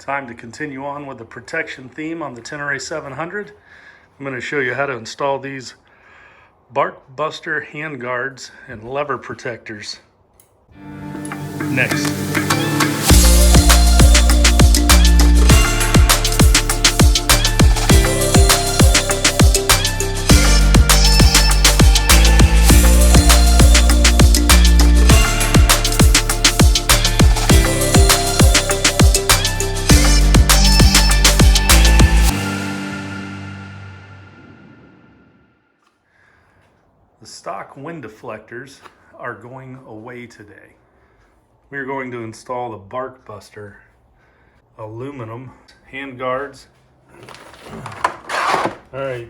Time to continue on with the protection theme on the Tenere 700. I'm going to show you how to install these bark buster hand guards and lever protectors next. The stock wind deflectors are going away today. We're going to install the bark buster aluminum hand guards. All right,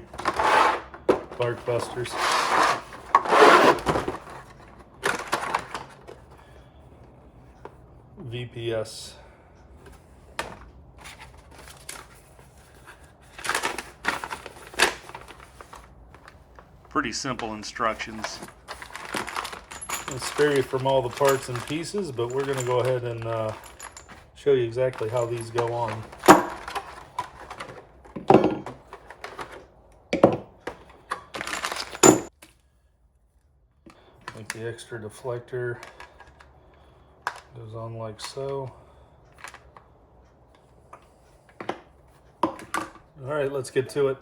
bark busters. VPS. Pretty simple instructions. I'll spare you from all the parts and pieces, but we're going to go ahead and show you exactly how these go on. Like the extra deflector goes on like so. All right, let's get to it.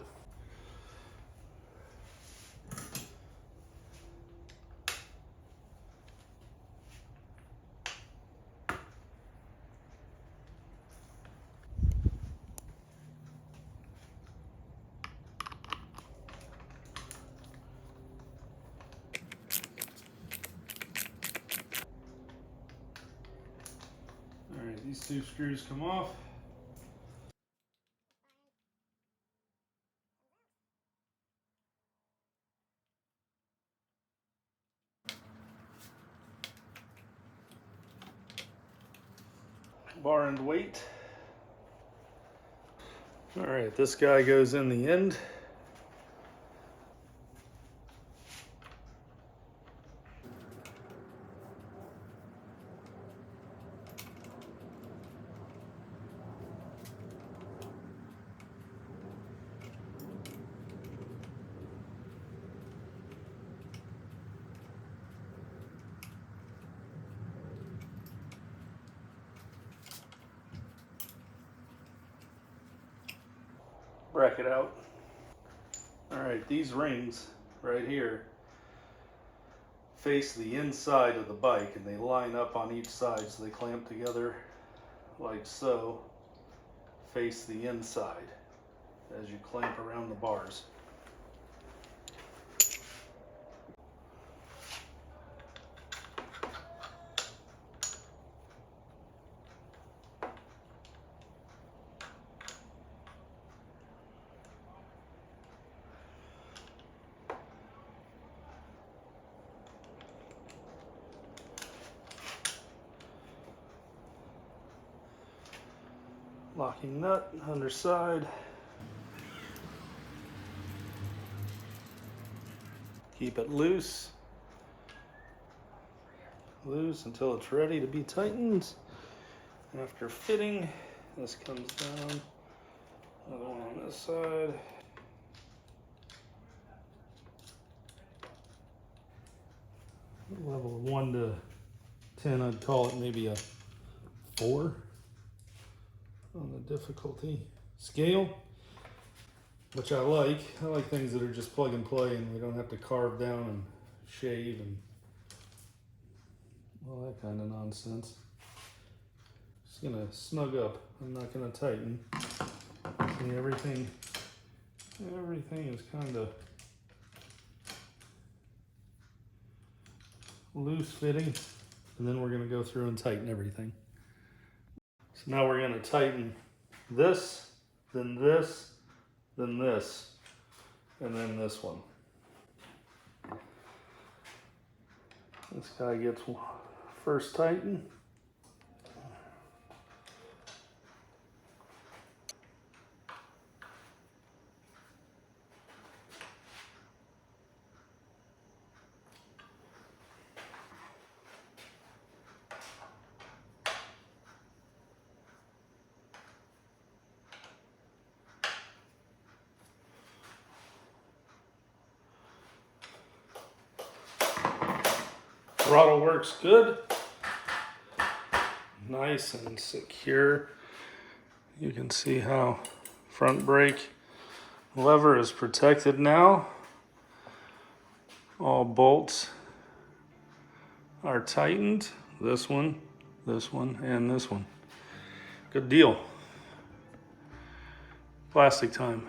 All right, these two screws come off. Bar and weight. All right, this guy goes in the end. Bracket out. All right, these rings right here face the inside of the bike and they line up on each side, so they clamp together like so, face the inside as you clamp around the bars. Locking nut underside. Keep it loose until it's ready to be tightened. After fitting, this comes down. Another one on this side. Level 1 to 10, I'd call it maybe a 4 on the difficulty scale, which I like. I like things that are just plug and play and we don't have to carve down and shave and all that kind of nonsense. Just gonna snug up. I'm not gonna tighten. See, everything is kind of loose fitting, and then we're going to go through and tighten everything. So now we're going to tighten this, then this, then this, and then this one. This guy gets first tightened. Throttle works good. Nice and secure. You can see how front brake lever is protected now. All bolts are tightened. This one, and this one. Good deal. Plastic time.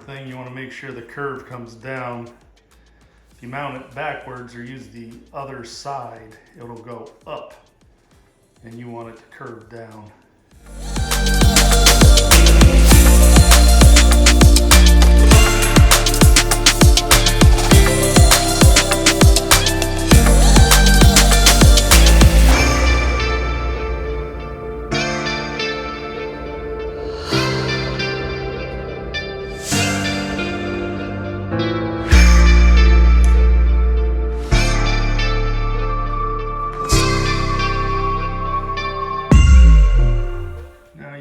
Thing, you want to make sure the curve comes down. If you mount it backwards or use the other side, it'll go up, and you want it to curve down.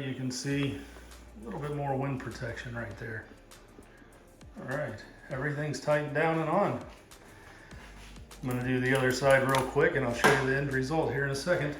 You can see a little bit more wind protection right there. All right, everything's tightened down and on. I'm going to do the other side real quick and I'll show you the end result here in a second.